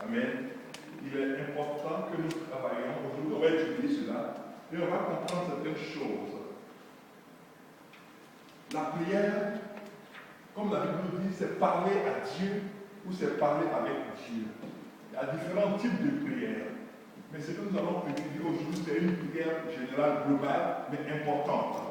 Amen. Il est important que nous travaillions. Aujourd'hui, on va étudier cela et on va comprendre certaines choses. La prière, comme la Bible nous dit, c'est parler à Dieu ou c'est parler avec Dieu. Il y a différents types de prières. Mais ce que nous allons étudier aujourd'hui, c'est une prière générale, globale, mais importante.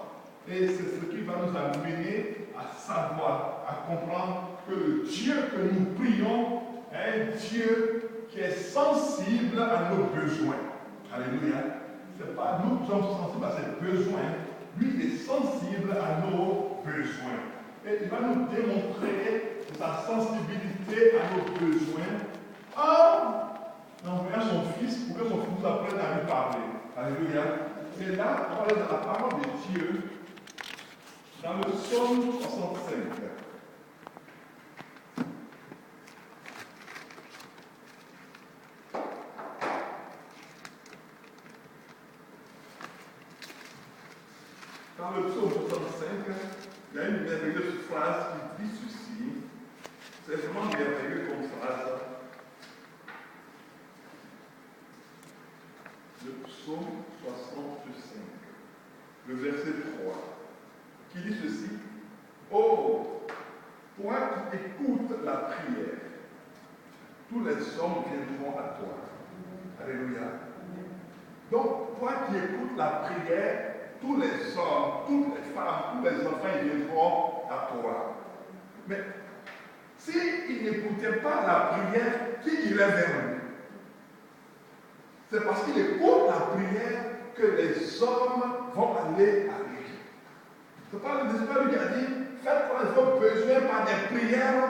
Et c'est ce qui va nous amener à savoir, à comprendre que le Dieu que nous prions est un Dieu qui est sensible à nos besoins. Alléluia. C'est pas nous qui sommes sensibles à ses besoins. Lui, il est sensible à nos besoins. Et il va nous démontrer sa sensibilité à nos besoins en envoyant son Fils pour que son Fils nous apprenne à lui parler. Alléluia. Et là, on va aller dans la parole de Dieu, dans le psaume 65. Dans le psaume 65, il y a une merveilleuse phrase qui dit ceci. C'est vraiment merveilleux comme phrase. Le psaume 65, le verset 3, qui dit ceci. Oh, toi qui écoutes la prière, tous les hommes viendront à toi. Alléluia. Donc, toi qui écoutes la prière, tous les hommes, toutes les femmes, tous les enfants ils viendront à toi. Mais s'ils n'écoutaient pas la prière, qui irait vers lui? C'est parce qu'il écoute la prière que les hommes vont aller à lui. C'est pas lui qui a dit, faites vos besoins par des prières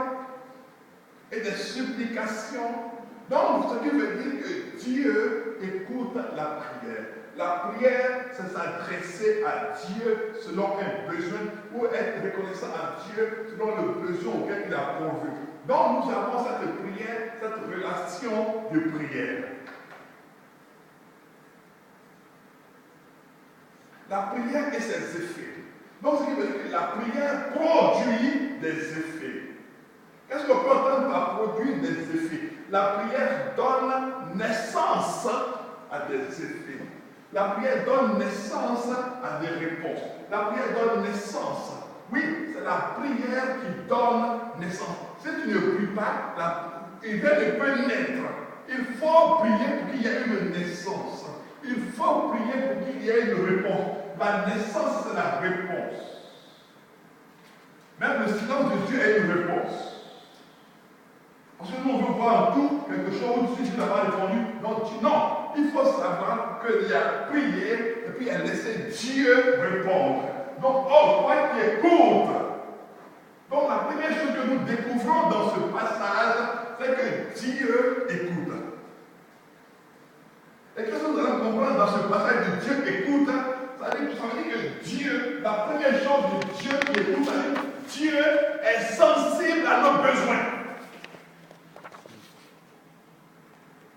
et des supplications. Donc, ce qui veut dire que Dieu écoute la prière. La prière, c'est s'adresser à Dieu selon un besoin ou être reconnaissant à Dieu selon le besoin auquel il a pourvu. Donc, nous avons cette prière, cette relation de prière. La prière et ses effets. Donc, ce qui veut dire que la prière produit des effets. Qu'est-ce qu'on peut entendre par produire des effets? La prière donne naissance à des effets. La prière donne naissance à des réponses. La prière donne naissance. Oui, c'est la prière qui donne naissance. Si tu ne pries pas, il ne peut naître. Il faut prier pour qu'il y ait une naissance. Il faut prier pour qu'il y ait une réponse. La naissance, c'est la réponse. Même le silence de Dieu est une réponse. Parce que nous, on veut voir en tout quelque chose, si Dieu n'a pas répondu. Donc, non, il faut savoir qu'il y a prié et puis il a laissé Dieu répondre. Donc, oh, toi qui écoutes. Donc, la première chose que nous découvrons dans ce passage, c'est que Dieu écoute. Et qu'est-ce que nous allons comprendre dans ce passage de Dieu écoute? Ça veut dire que Dieu, la première chose de Dieu qui écoute, ça veut dire que Dieu est sensible à nos besoins.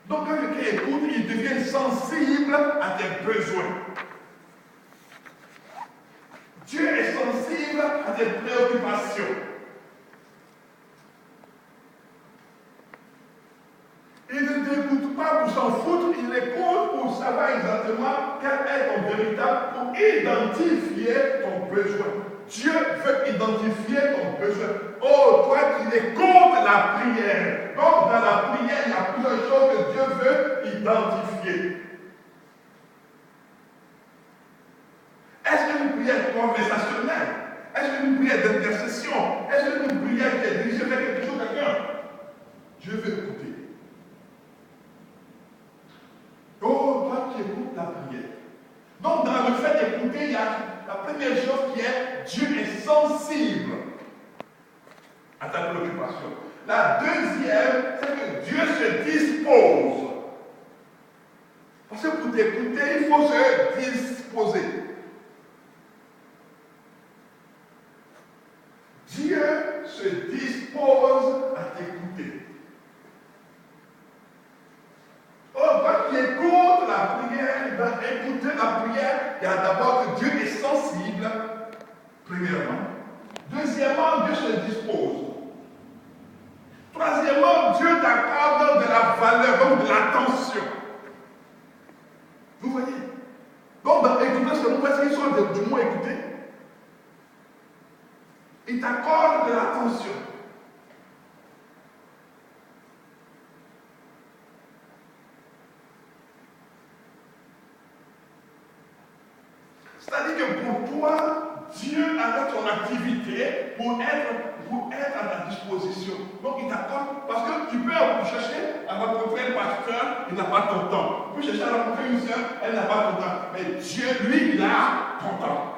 Donc, quand quelqu'un écoute, il devient sensible à tes besoins. Dieu est sensible à tes préoccupations. Il ne t'écoute pas pour s'en foutre, il écoute pour savoir exactement quel est ton véritable, pour identifier ton besoin. Dieu veut identifier ton besoin. Oh, toi qui écoutes la prière. Donc, dans la prière, il y a plusieurs choses que Dieu veut identifier. Est-ce que une prière conversationnelle? Est-ce une prière d'intercession? Est-ce une prière qui est dirigée vers quelque chose, quelqu'un? Dieu veut écouter. Oh, toi qui écoutes la prière. Donc, dans le fait d'écouter, il y a la première chose qui est Dieu est sensible à ta préoccupation. La deuxième, c'est que Dieu se dispose. Parce que pour t'écouter, il faut se disposer. Dieu se dispose à t'écouter. Oh, quand tu écoutes la prière, dans écouter la prière, il y a d'abord que Dieu est sensible, premièrement. Deuxièmement, Dieu se dispose. Troisièmement, Dieu t'accorde de la valeur C'est-à-dire que pour toi, Dieu arrête son activité pour être à ta disposition. Donc il t'accorde, parce que tu peux chercher à rencontrer un pasteur, il n'a pas ton temps. Tu peux chercher à rencontrer une soeur, elle n'a pas ton temps. Mais Dieu, lui, il a ton temps.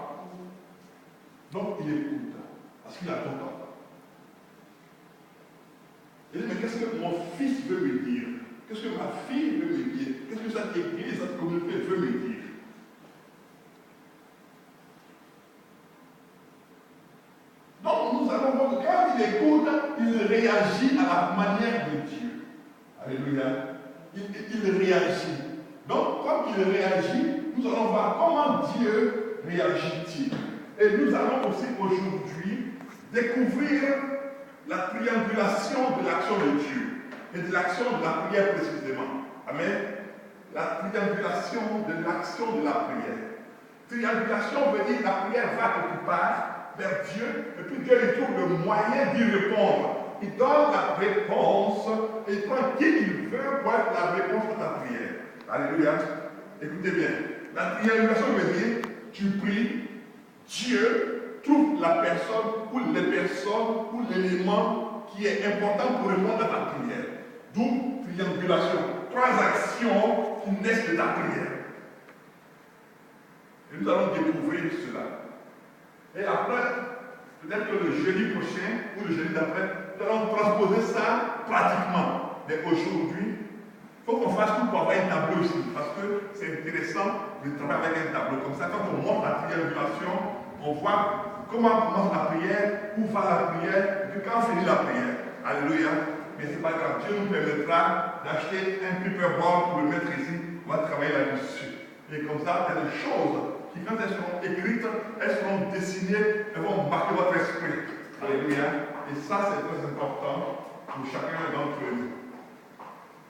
Donc il écoute, parce qu'il a ton temps. Il dit, mais qu'est-ce que mon fils veut me dire? Qu'est-ce que ma fille veut me dire? Qu'est-ce que cette église, cette communauté veut me dire? Donc nous allons voir que quand il écoute, il réagit à la manière de Dieu. Alléluia. Il réagit. Donc, comme il réagit, nous allons voir comment Dieu réagit-il. Et nous allons aussi aujourd'hui découvrir la triangulation de l'action de Dieu et de l'action de la prière précisément. Amen. La triangulation de l'action de la prière. Triangulation veut dire que la prière va quelque part vers Dieu, et puis Dieu il trouve le moyen d'y répondre. Il donne la réponse, et il prend qui il veut pour être la réponse à ta prière. Alléluia. Écoutez bien. La triangulation veut dire, tu pries, Dieu trouve la personne ou les personnes ou l'élément qui est important pour répondre à ta prière. D'où triangulation. Trois actions qui naissent de ta prière. Et nous allons découvrir cela. Et après, peut-être que le jeudi prochain ou le jeudi d'après, nous allons transposer ça pratiquement. Mais aujourd'hui, il faut qu'on fasse tout pour avoir un tableau ici. Parce que c'est intéressant de travailler avec un tableau. Comme ça, quand on montre la triangulation, on voit comment commence la prière, où va la prière, et puis quand on finit la prière. Alléluia. Mais ce n'est pas grave. Dieu nous permettra d'acheter un paperboard pour le mettre ici. On va travailler là-dessus. Et comme ça, il y a des choses qui, quand elles seront écrites, elles seront dessinées, elles vont marquer votre esprit. Alléluia. Et ça, c'est très important pour chacun d'entre nous.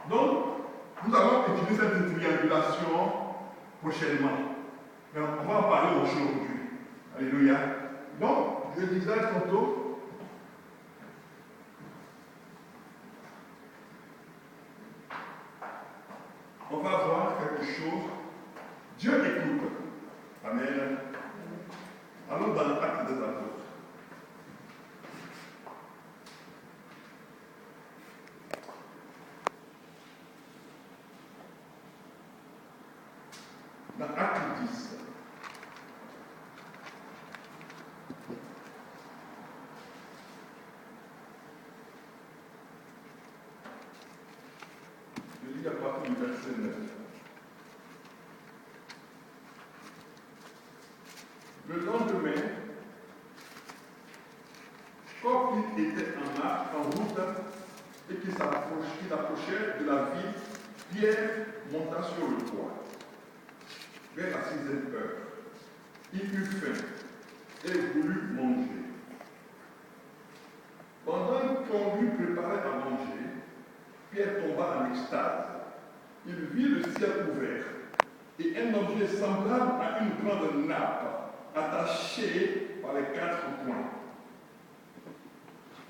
Donc, nous allons utiliser cette triangulation prochainement. Mais on va en parler aujourd'hui. Alléluia. Donc, je disais tantôt, on va voir quelque chose. Dieu écoute. Amen. Allons dans l'acte des apôtres. Dans l'acte 10. Je lis à partir du verset 9. Le lendemain, comme il était en route et qu'il approchait de la ville, Pierre monta sur le toit. Vers la 6e heure, il eut faim et voulut manger. Pendant qu'on lui préparait à manger, Pierre tomba en extase. Il vit le ciel ouvert et un objet semblable à une grande nappe attachée par les 4 coins,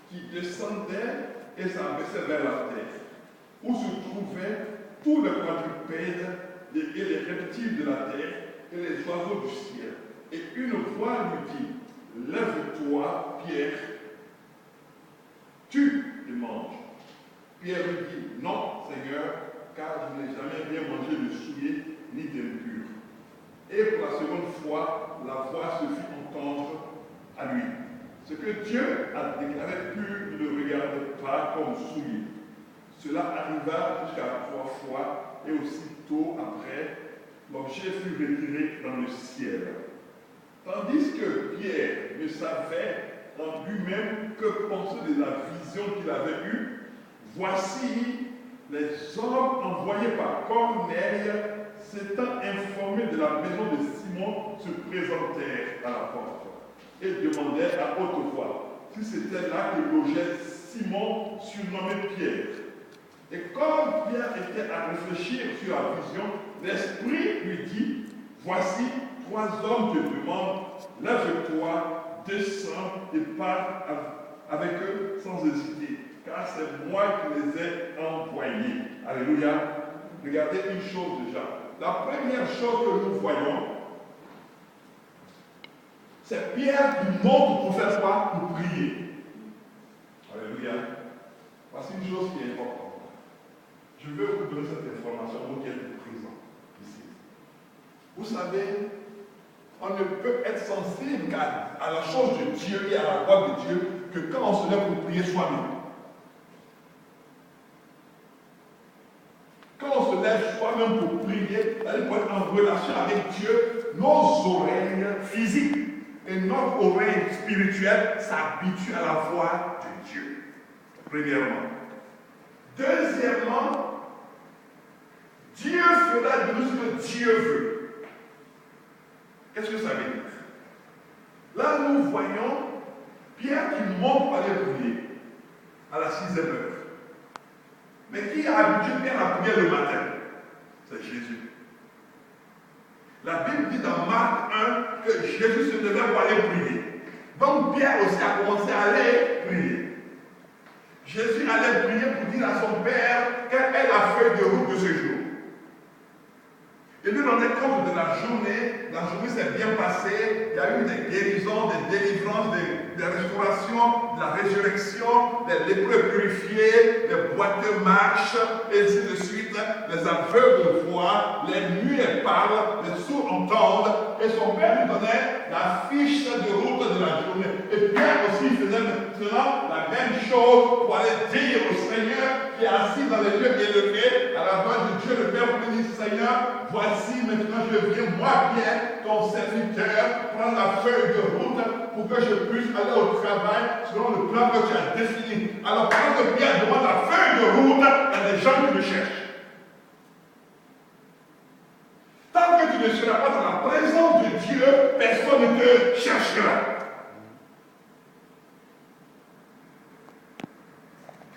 qui descendait et s'abaissait vers la terre, où se trouvaient tous les quadrupèdes et les reptiles de la terre et les oiseaux du ciel. Et une voix lui dit, lève-toi, Pierre, tue et mange. Pierre lui dit, non, Seigneur, car je n'ai jamais rien mangé de souillé ni d'impur. Et pour la seconde fois, la voix se fit entendre à lui. Ce que Dieu a déclaré pur, ne le regarde pas comme souillé. Cela arriva jusqu'à 3 fois, et aussitôt après, l'objet fut retiré dans le ciel. Tandis que Pierre ne savait en lui-même que penser de la vision qu'il avait eue, voici les hommes envoyés par Corneille, s'étant informés de la maison de Simon, se présentèrent à la porte et demandèrent à haute voix si c'était là que logeait Simon, surnommé Pierre. Et comme Pierre était à réfléchir sur la vision, l'Esprit lui dit, voici 3 hommes te demandent, lève-toi, descends et pars avec eux sans hésiter, car c'est moi qui les ai envoyés. Alléluia. Regardez une chose déjà. La première chose que nous voyons, C'est Pierre qui montre pour faire quoi? Pour prier. Alléluia. Voici une chose qui est importante. Je veux vous donner cette information, vous qui êtes présents ici. Vous savez, on ne peut être sensible à la chose de Dieu et à la voix de Dieu que quand on se lève pour prier soi-même. Quand on se lève soi-même pour prier, pour être en relation avec Dieu, nos oreilles physiques et notre oreille spirituelle s'habituent à la voix de Dieu. Premièrement. Deuxièmement, Dieu fera de nous ce que Dieu veut. Qu'est-ce que ça veut dire? Là, nous voyons Pierre qui monte pour aller prier à la 6e heure. Mais qui a habitué Pierre à prier le matin? C'est Jésus. La Bible dit dans Marc 1 que Jésus se levait pour aller prier. Donc Pierre aussi a commencé à aller prier. Jésus allait prier pour dire à son Père quelle est la feuille de route de ce jour. Et lui rendait compte de la journée s'est bien passée, il y a eu des guérisons, des délivrances, des restaurations, de la résurrection, des lépreux purifiés, des boiteux marchent, et ainsi de suite. Les aveugles voient, les muets parlent, les sourds entendent, et son père lui donnait la fiche de route de la journée. Et Pierre aussi faisait maintenant la même chose pour aller dire au Seigneur qui est assis dans les lieux élevés, à la voix de Dieu le Père, pour lui dire, Seigneur, voici maintenant je viens, moi Pierre, ton serviteur, prendre la feuille de route pour que je puisse aller au travail selon le plan que tu as défini. Alors pendant que Pierre demande la feuille de route, il y a des gens qui le cherchent. Tant que tu ne seras pas dans la présence de Dieu, personne ne te cherchera.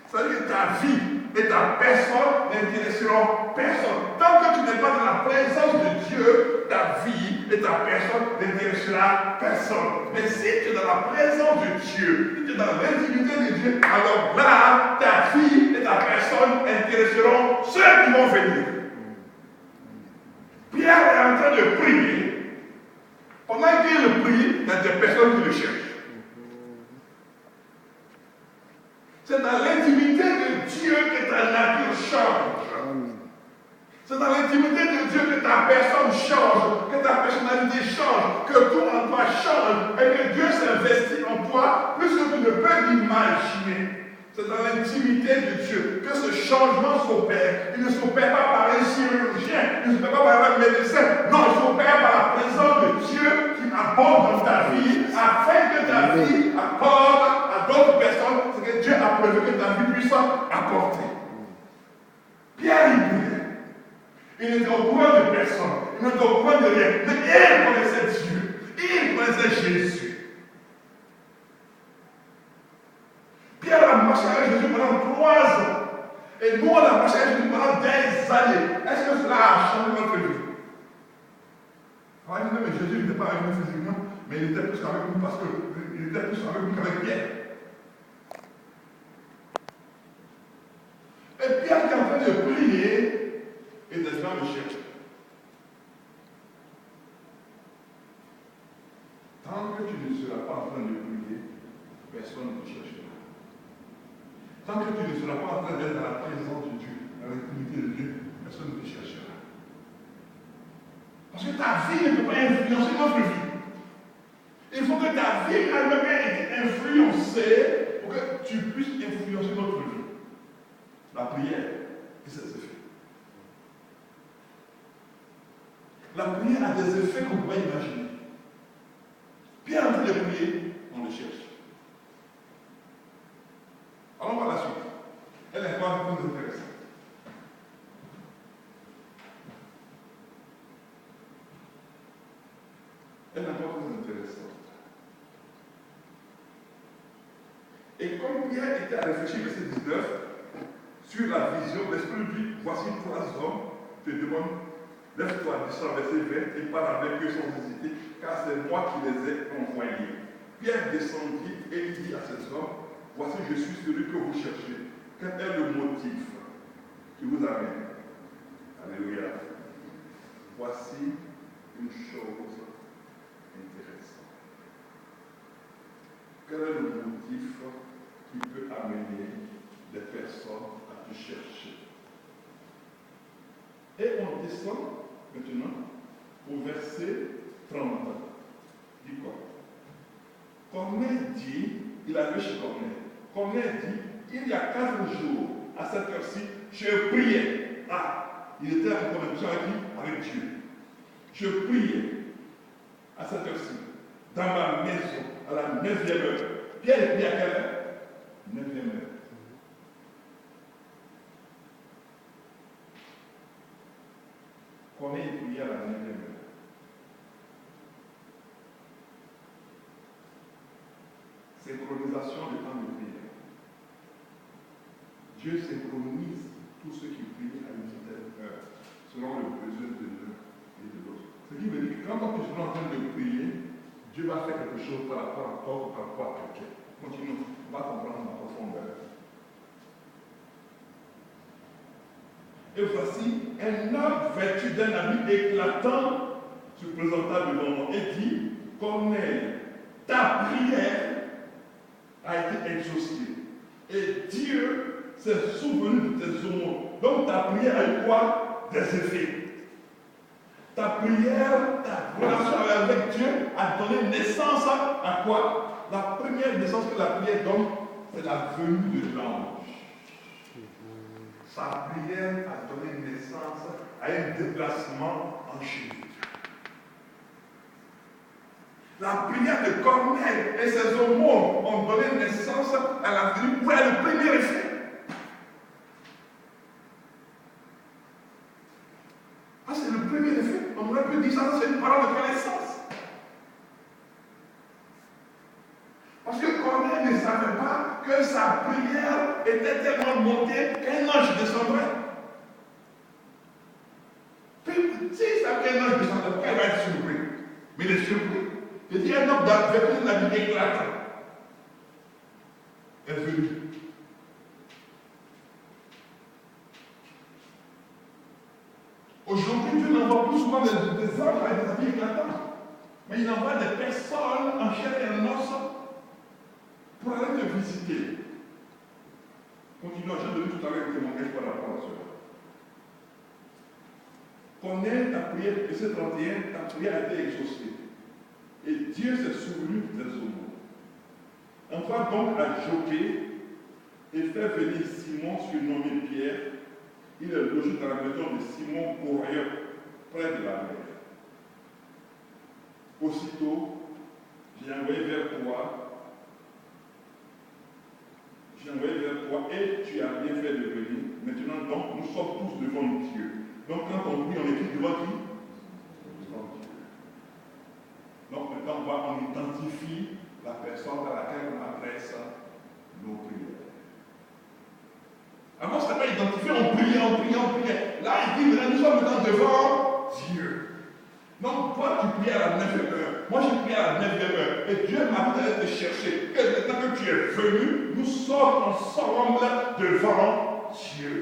C'est-à-dire que ta vie et ta personne n'intéresseront personne. Tant que tu n'es pas dans la présence de Dieu, ta vie et ta personne n'intéressera personne. Mais si tu es dans la présence de Dieu, si tu es dans l'intimité de Dieu, alors là, ta vie et ta personne intéresseront ceux qui vont venir. Pierre est en train de prier. Pendant qu'il le prie, il y a des personnes qui le cherchent. C'est dans l'intimité de Dieu que ta nature change. C'est dans l'intimité de Dieu que ta personne change, que ta personnalité change, que tout en toi change et que Dieu s'investit en toi plus que tu ne peux l'imaginer. C'est dans l'intimité de Dieu que ce changement s'opère. Il ne s'opère pas par un chirurgien, il ne s'opère pas par un médecin. Non, il s'opère par la présence de Dieu qui apporte dans ta vie afin que ta vie apporte à d'autres personnes ce que Dieu a prévu que ta vie puisse apporter. Pierre, il n'était au courant de personne, il n'était au courant de rien, mais il connaissait Dieu, il connaissait Jésus. Pierre a marché avec Jésus pendant 3 ans. Et nous, on a marché avec Jésus pendant des années. Est-ce que cela a changé notre vie? On va dire, mais Jésus n'était pas avec nous physiquement, mais il était plus avec nous parce qu'il était plus avec nous qu'avec Pierre. Et Pierre qui est en train de prier, et des gens le cherchent. Tant que tu ne seras pas en train de prier, personne ne te cherchera. Tant que tu ne seras pas en train d'être dans la présence de Dieu, dans l'intimité de Dieu, personne ne te cherchera. Parce que ta vie ne peut pas influencer notre vie. Il faut que ta vie elle-même ait été influencée pour que tu puisses influencer notre vie. La prière, qu'est-ce que ça fait? La prière a des effets qu'on ne peut pas imaginer. Pierre en train de prier, on le cherche. Allons par la suite. Elle est pas plus intéressante. Elle n'est pas plus intéressante. Et comme Pierre était à réfléchir, verset 19, sur la vision, l'Esprit lui dit, voici 3 hommes, te demandent, lève-toi, descends, verset 20, et parle avec eux sans hésiter, car c'est moi qui les ai envoyés. Pierre descendit et dit à ces hommes, voici, je suis celui que vous cherchez. Quel est le motif qui vous amène? Alléluia. Voici une chose intéressante. est le motif qui peut amener les personnes à te chercher? Et on descend maintenant au verset 30. Dit quoi? Corneille dit, il avait chez Corneille. Corneille dit, il y a 4 jours, à cette heure-ci, je priais. Ah, il était en connexion avec Dieu. Je priais à cette heure-ci, dans ma maison, à la 9e heure. Pierre prie à quelle heure? 9e heure. Corneille priait à la 9e heure. Synchronisation du temps de prière. Dieu synchronise tous ceux qui prient à une certaine heure, selon le besoin de l'un et de l'autre. Ce qui veut dire que quand tu es en train de prier, Dieu va faire quelque chose par rapport à toi ou par rapport à quelqu'un. Continuons, on va comprendre en profondeur. Et voici, un homme vêtu d'un habit éclatant se présenta devant moi et dit, Corneille, ta prière a été exaucée. Et Dieu s'est souvenu de tes aumônes. Donc ta prière a eu quoi? Des effets. Ta prière, ta relation avec Dieu a donné naissance à quoi? La première naissance que la prière donne, c'est la venue de l'ange. Sa prière a donné naissance à un déplacement en Jésus. La prière de Corneille et ses aumônes ont donné naissance à la venue pour le premier effet. Ah, c'est le premier effet. On aurait pu dire ça, c'est une parole de connaissance. Parce que Corneille ne savait pas que sa prière était tellement montée qu'un ange descendrait. Puis, si ça qu'un ange descendrait, elle va être surpris. Mais il est surpris. Il dit un homme avec un habit éclatant est venu. Aujourd'hui, Dieu n'envoie plus souvent des anges avec des habits éclatants. Mais il envoie des personnes en chair et en os pour aller te visiter. Continuons, j'ai donné tout à l'heure un témoignage par rapport à cela. Connais ta prière, verset 31, ta prière a été exaucée. Et Dieu s'est souvenu des aumônes. Envoie donc à Joppé et fait venir Simon, surnommé Pierre. Il est logé dans la maison de Simon Corrier, près de la mer. Aussitôt, j'ai envoyé vers toi et tu as bien fait de venir. Maintenant, donc, nous sommes tous devant Dieu. Donc, quand on prie, on est tous devant qui? Devant Dieu. Donc, maintenant, on identifie la personne à laquelle on adresse nos prières. Avant, ce n'était pas identifié, on priait. Là, il dit, nous sommes maintenant devant Dieu. Donc, toi, tu priais à la 9e heure. Moi, je priais à la 9e heure. Et Dieu m'a appelé à te chercher. Et maintenant que tu es venu, nous sommes ensemble devant Dieu.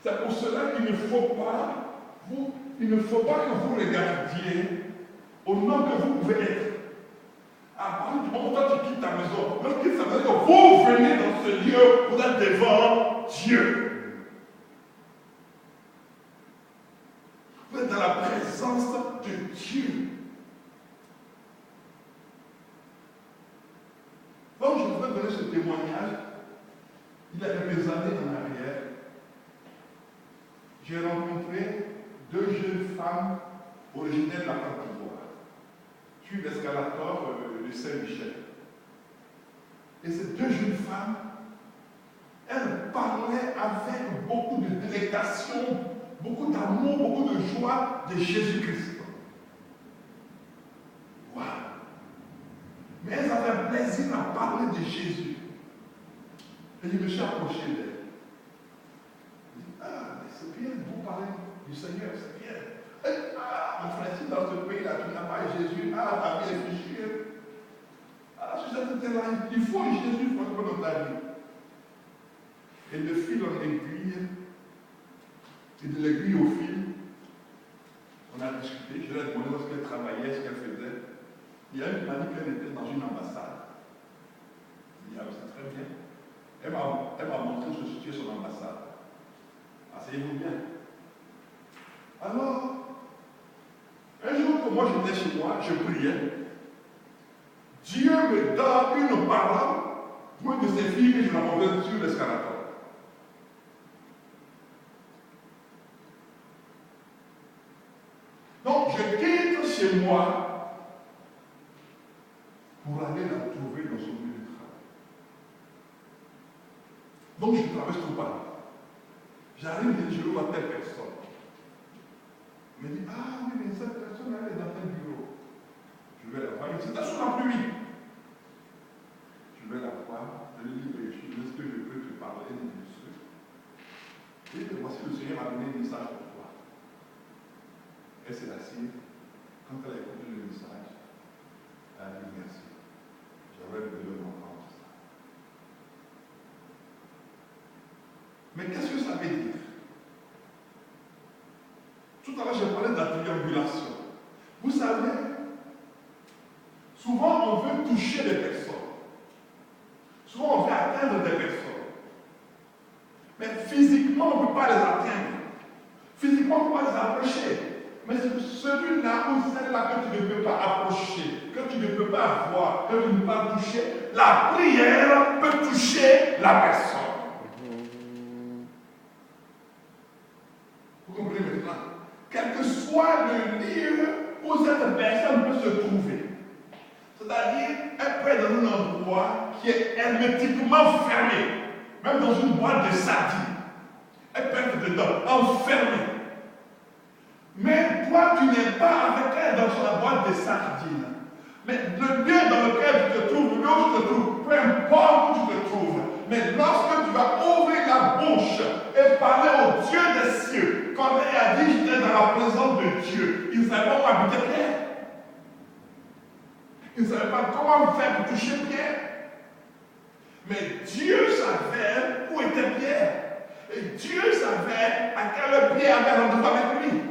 C'est pour cela qu'il ne faut pas que vous regardiez au nom que vous pouvez être. À partir du moment où toi tu quittes ta maison, lorsqu'il s'appelle que vous venez dans ce lieu, vous êtes devant Dieu. Vous êtes dans la présence de Dieu. Donc je voudrais donner ce témoignage. Il y a quelques années en arrière, j'ai rencontré 2 jeunes femmes originaires de la Côte d'Ivoire. Je suis l'escalator de Saint-Michel. Et ces 2 jeunes femmes, elles parlaient avec beaucoup de délectation, beaucoup d'amour, beaucoup de joie de Jésus-Christ. Wow. Mais elles avaient plaisir à parler de Jésus. Et je me suis approché d'elles. Ah, mais c'est bien, vous parlez du Seigneur, c'est bien. Ah, mon frère, si dans ce pays-là, tu n'as pas Jésus, ah, ta vie est fichue. Ah, si c'était là, il faut Jésus dans ta vie. Et de fil en aiguille, et de l'aiguille au fil, on a discuté, je lui ai demandé ce qu'elle travaillait, ce qu'elle faisait. Il y a une qui m'a dit qu'elle était dans une ambassade. Il dit, ah, c'est très bien. Elle m'a montré où se situait son ambassade. Asseyez-vous bien. Alors, un jour que moi j'étais chez moi, je priais. Dieu me donne une parole pour une de ces filles que je rencontrais sur l'escalator. Donc, je quitte chez moi pour aller la trouver dans son lieu de travail. Donc, je traverse tout Paris. J'arrive et je vois telle personne. Il me dit, ah oui, mais cette personne, elle est dans tel bureau. Je vais la voir. C'était sous la pluie. Je vais la voir. Je lui dis, mais est-ce que je peux te parler? Elle dit, monsieur. Et voici le Seigneur m'a donné un message pour toi. Elle s'est assise. Quand elle a écouté le message, elle a dit merci. J'aurais besoin d'entendre ça. Mais qu'est-ce que ça veut dire? Tout à l'heure, j'ai parlé de la triangulation. Vous savez, souvent on veut toucher des personnes. Souvent on veut atteindre des personnes. Mais physiquement, on ne peut pas les atteindre. Physiquement, on ne peut pas les approcher. Mais c'est celui-là ou celle-là que tu ne peux pas approcher, que tu ne peux pas voir, que tu ne peux pas toucher, la prière peut toucher la personne. Vous comprenez maintenant? Quel que soit le lieu où cette personne peut se trouver. C'est-à-dire, elle peut être dans un endroit qui est hermétiquement fermé, même dans une boîte de sardines. Elle peut être dedans, enfermée. Mais toi, tu n'es pas avec elle dans la boîte de sardines. Mais le lieu dans lequel tu te trouves, le lieu où tu te trouves, peu importe où tu te trouves, mais lorsque tu vas ouvrir la bouche et parler au Dieu des cieux, quand elle a dit j'étais dans la présence de Dieu, il ne savait pas où habiter Pierre. Il ne savait pas comment faire pour toucher Pierre. Mais Dieu savait où était Pierre. Et Dieu savait à quel Pierre avait rendez-vous avec lui.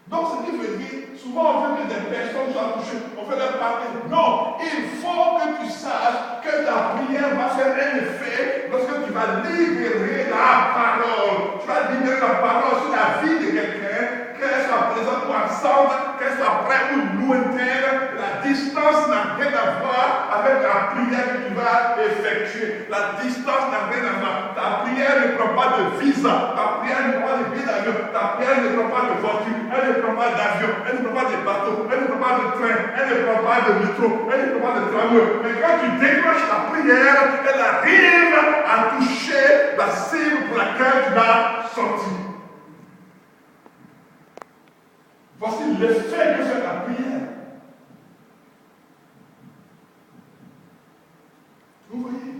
Donc, ce qui veut dire, souvent on veut que des personnes soient touchées, on veut leur parler. Non, il faut que tu saches que ta prière va faire un effet lorsque tu vas libérer la parole. Tu vas libérer la parole sur la vie de quelqu'un, qu'elle soit présente ou absente, qu'elle soit près ou lointaine. La distance n'a rien à voir avec la prière que tu vas effectuer. La distance n'a rien à voir. Ta prière ne prend pas de visa, ta prière ne prend pas de billet d'avion, ta prière ne prend pas de voiture, elle ne prend pas d'avion, elle ne prend pas de bateau, elle ne prend pas de train, elle ne prend pas de métro, elle ne prend pas de tramway. Mais quand tu décroches la prière, elle arrive à toucher la cible pour laquelle tu l'as sortie. Voici l'effet que fait la prière. Vous voyez?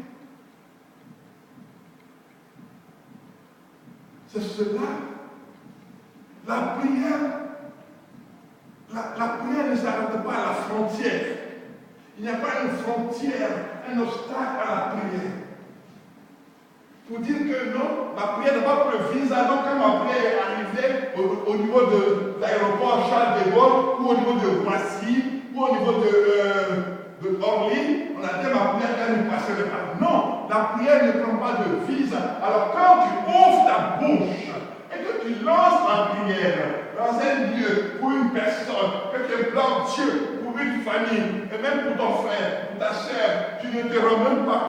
C'est cela. La prière ne s'arrête pas à la frontière. Il n'y a pas une frontière, un obstacle à la prière. Pour dire que non, ma prière n'est pas pour le visa. Donc quand ma prière est arrivée au niveau de l'aéroport Charles de Gaulle, ou au niveau de Roissy, ou au niveau de Orly, on a dit ma prière qu'elle ne passerait pas. Non, la prière ne prend pas de visa. Alors quand tu ouvres ta bouche et que tu lances la prière dans un lieu, pour une personne, que tu implores Dieu, pour une famille, et même pour ton frère, pour ta soeur, tu ne te rends même pas